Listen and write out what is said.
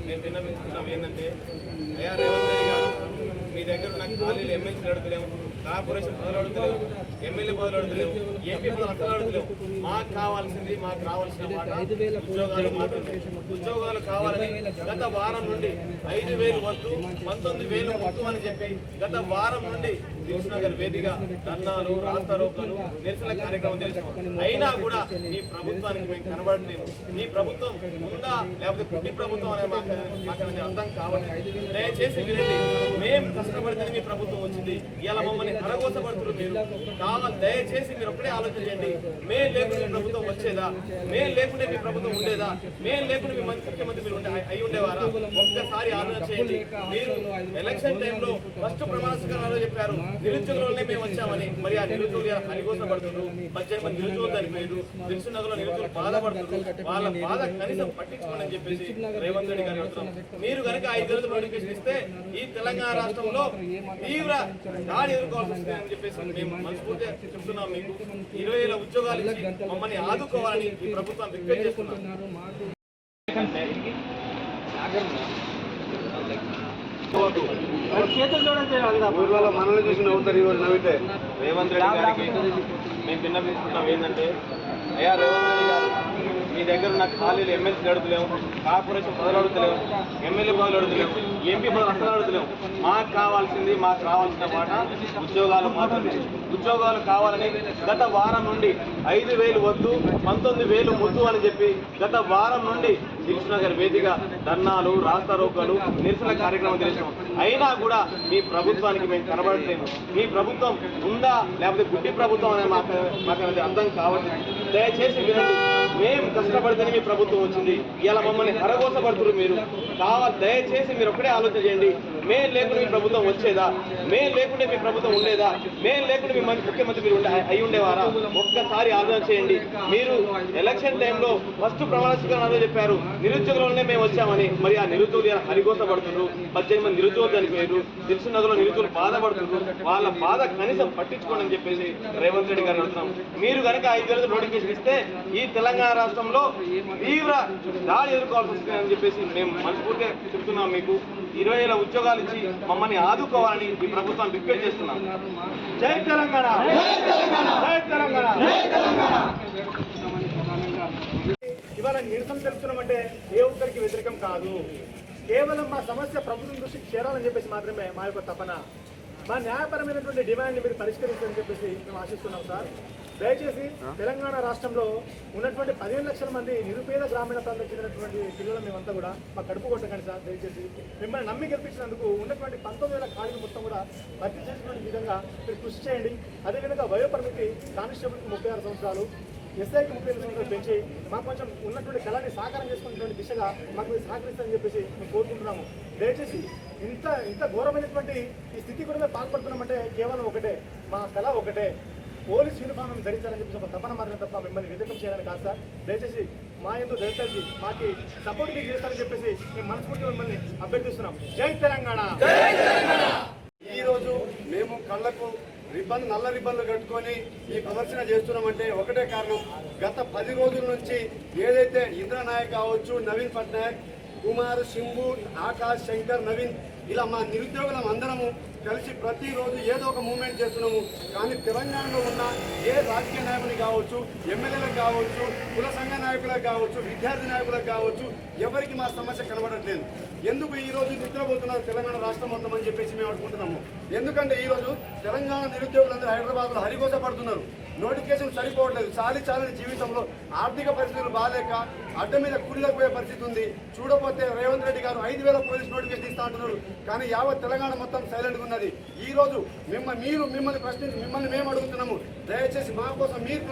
నేను విన్నవిస్తున్నాం ఏంటంటే అయ్యా రేవంత్ రెడ్డి గారు మీ దగ్గర నాకు ఖాళీలు ఎమ్మెల్సీ అడుగుతలేము, కార్పొరేషన్ పదవులు అడుగుతలేము, ఎమ్మెల్యే పదవులు అడుగుతలేము, ఎంపీ పదవులు అసలు అడుగుతలేము. మాకు కావాల్సింది మాకు రావాల్సిన మాట ఉద్యోగాలు మాత్రమే. ఉద్యోగాలు కావాలని గత వారం నుండి 5,000 వద్దు 19,000 వద్దు అని చెప్పి గత వారం నుండి దిల్సుఖ్నగర్ వేదిక ధర్నాలు, రాస్తారోకలు, నిరసన కార్యక్రమం చేసాం. అయినా కూడా ఈ ప్రభుత్వానికి మేము కనబడలేము. ఈ ప్రభుత్వం ఉందా లేకపోతే పుట్టి ప్రభుత్వం అనే మాకు అర్థం కావట్లేదు. దయచేసి వినండి, మేము కష్టపడితే మీ ప్రభుత్వం వచ్చింది. ఇలా మమ్మల్ని అడగోసపడుతున్నారు మీరు. కావాలి దయచేసి మీరు ఒక్కడే ఆలోచన చేయండి. మేము లేకుండా మీ ప్రభుత్వం వచ్చేదా? మేము లేకుంటే మీ ప్రభుత్వం ఉండేదా? మేము లేకుండా మీ ముఖ్యమంత్రి మీరు అయి ఉండేవారా? ఒక్కసారి ఆలోచన చేయండి. మీరు ఎలక్షన్ టైంలో ఫస్ట్ ప్రమాణస్వీకారాలు చెప్పారు, నిరుద్యోగులనే మేము వచ్చామని. మరి ఆ నిరుద్యోగులు హరిగోసపడుతున్నారు. 18 మంది నిరుద్యోగులు చనిపోయారు. దిల్సుఖ్నగర్లో నిరుద్యోగులు బాధపడుతున్నారు. వాళ్ళ బాధ కనీసం పట్టించుకోండి అని చెప్పేసి రేవంత్ రెడ్డి గారు అడుగుతున్నాం. మీరు కనుక 5 రోజులు నోటిఫికేషన్ ఇస్తే ఈ తెలంగాణ రాష్ట్రంలో తీవ్ర దాడి ఎదుర్కోవాల్సి వస్తుంది అని చెప్పేసి మేము మనస్ఫూర్తిగా చెప్తున్నాం. మీకు 20,000 ఉద్యోగాలు ఇచ్చి మమ్మల్ని ఆదుకోవాలని ఈ ప్రభుత్వం రిక్వెస్ట్ చేస్తున్నాం. ఊర్లలో మనల్ని చూసి నవ్వుతారు. ఇవాళ నవ్వితే రేవంత్ రెడ్డి గారికి మేము విన్నవిస్తున్నాం ఏంటంటే అయ్యా రేవంత్ రెడ్డి గారు మీ దగ్గర నాకు ఖాళీలు ఎమ్మెల్సీ అడుగుతలేము, కార్పొరేషన్ పదవులు అడుగుతలేము, ఎమ్మెల్యే పదవులు అడుగుతలేము, ఎంపీ పదవులు అసలు అడుగుతలేము. మాకు కావాల్సింది మాకు రావాల్సిన మాట ఉద్యోగాలు మాత్రమే. ఉద్యోగాలు కావాలని గత వారం నుండి 5,000 వద్దు 19,000 ముద్దు అని చెప్పి గత వారం నుండి దిల్సుఖ్నగర్ వేదిక ధర్నాలు, రాస్తారోకలు, నిరసన కార్యక్రమం చేసాం. అయినా కూడా మీ ప్రభుత్వానికి మేము కనబడలేము. మీ ప్రభుత్వం ఉందా లేకపోతే గుడ్డి ప్రభుత్వం అనే మాకు అర్థం కావట్లేదు. దయచేసి వినండి, మేము కష్టపడితేనే మీ ప్రభుత్వం వచ్చింది. ఇలా మమ్మల్ని హరగోసపడుతున్నారు మీరు. దయచేసి మీరు ఒక్కడే ఆలోచన చేయండి. మేము లేకుండా మీ ప్రభుత్వం వచ్చేదా? మేము లేకుంటే మీ ప్రభుత్వం ఉండేదా? మేము లేకుండా మీ ముఖ్యమంత్రి మీరు అయి ఉండేవారా? ఒక్కసారి ఆలోచన చేయండి. మీరు ఎలక్షన్ టైంలో ఫస్ట్ ప్రమాణ స్వీకారాలు చెప్పారు, నిరుద్యోగులనే మేము వచ్చామని. మరి ఆ నిరుద్యోగులు హరిగోసపడుతున్నారు. 18 మంది నిరుద్యోగులు చనిపోయారు. దిల్సుఖ్నగర్లో నిరుద్యోగులు బాధపడుతున్నారు. వాళ్ళ బాధ కనీసం పట్టించుకోండి అని చెప్పేసి రేవంత్ రెడ్డి గారు అడుగుతున్నాం. మీరు కనుక 5 రోజులు నోటిఫికేషన్ ఇస్తే ఈ తెలంగాణ రాష్ట్రంలో తీవ్ర దాడి ఎదుర్కోవాల్సి వస్తుంది అని చెప్పేసి మేము మనస్ఫూర్తిగా చెప్తున్నాం. మీకు 20,000 ఉద్యోగాలు ఇచ్చి మమ్మల్ని ఆదుకోవాలని ఈ ప్రభుత్వాన్ని రిక్వెస్ట్ చేస్తున్నాం. జై తెలంగాణ, జై తెలంగాణ. ఇవాళ నిరసన తెలుస్తున్నామంటే ఏ ఒక్కరికి వ్యతిరేకం కాదు. కేవలం మా సమస్య ప్రభుత్వం దృష్టికి చేరాలని చెప్పేసి మాత్రమే మా యొక్క తపన. మా న్యాయపరమైనటువంటి డిమాండ్ని మీరు పరిష్కరించాలని చెప్పేసి మేము ఆశిస్తున్నాం సార్. దయచేసి తెలంగాణ రాష్ట్రంలో ఉన్నటువంటి 15 లక్షల మంది నిరుపేద గ్రామీణ ప్రాంతాలకు చెందినటువంటి పిల్లలు మేమంతా కూడా మా కడుపు కొట్టకండి సార్. దయచేసి మిమ్మల్ని నమ్మి గెలిపించినందుకు ఉన్నటువంటి 19,000 ఖాళీలు మొత్తం కూడా భర్తీ చేసినటువంటి విధంగా మీరు కృషి చేయండి. అదేవిధంగా వయోపరిమితి కానిస్టేబుల్కి 36 సంవత్సరాలు, ఎస్ఐకి 35 సంవత్సరాలు పెంచి మాకు కొంచెం ఉన్నటువంటి కళని సాకారం చేసుకున్నటువంటి దిశగా మాకు మీరు సహకరిస్తారని చెప్పేసి మేము కోరుకుంటున్నాము. దయచేసి ఇంత ఘోరమైనటువంటి ఈ స్థితి కూడా మేము పాల్పడుతున్నామంటే కేవలం ఒకటే, మా కళ ఒకటే, పోలీస్ యూనిఫామ్ ధరించాలని చెప్పేసి ఒక తపన మాత్రం తప్ప మిమ్మల్ని వ్యతిరేకం చేయాలని కాదు సార్. దయచేసి మా ఎందుకు దయచేసి మాకు సపోర్ట్ మీకు చేస్తారని చెప్పేసి మేము మనస్ఫూర్తిగా మిమ్మల్ని అభ్యర్థిస్తున్నాం. జై తెలంగాణ. ఈరోజు మేము కళ్ళకు నల్ల రిబ్బన్లు కట్టుకొని ఈ ప్రదర్శన చేస్తున్నామంటే ఒకటే కారణం, గత 10 రోజుల నుంచి ఏదైతే ఇంద్రనాయక్ కావచ్చు, నవీన్ పట్నాయక్, కుమార్, సింబు, ఆకాష్, శంకర్, నవీన్ ఇలా మా నిరుద్యోగులం అందరము కలిసి ప్రతిరోజు ఏదో ఒక మూవ్మెంట్ చేస్తున్నాము. కానీ తెలంగాణలో ఉన్న ఏ రాజకీయ నాయకుని కావచ్చు, ఎమ్మెల్యేలకు కావచ్చు, కుల సంఘ నాయకులకు కావచ్చు, విద్యార్థి నాయకులకు కావచ్చు, ఎవరికి మా సమస్య కనబడట్లేదు. ఎందుకు ఈరోజు నిద్రపోతున్నారు తెలంగాణ రాష్ట్రం మొత్తం అని చెప్పేసి మేము అనుకుంటున్నాము. ఎందుకంటే ఈరోజు తెలంగాణ నిరుద్యోగులందరూ హైదరాబాద్లో హరిగోసపడుతున్నారు. నోటిఫికేషన్ సరిపోవట్లేదు. చాలని జీవితంలో ఆర్థిక పరిస్థితులు బాగాలేక అడ్డ మీద కూలీలకు పోయే పరిస్థితి ఉంది. చూడపోతే రేవంత్ రెడ్డి గారు 5,000 పోలీస్ నోటిఫికేషన్ ఇస్తా అంటున్నారు. కానీ యావత్ తెలంగాణ మొత్తం సైలెంట్గా ఉన్నది. ఈ రోజు మిమ్మల్ని మేము అడుగుతున్నాము, దయచేసి మా కోసం మీరు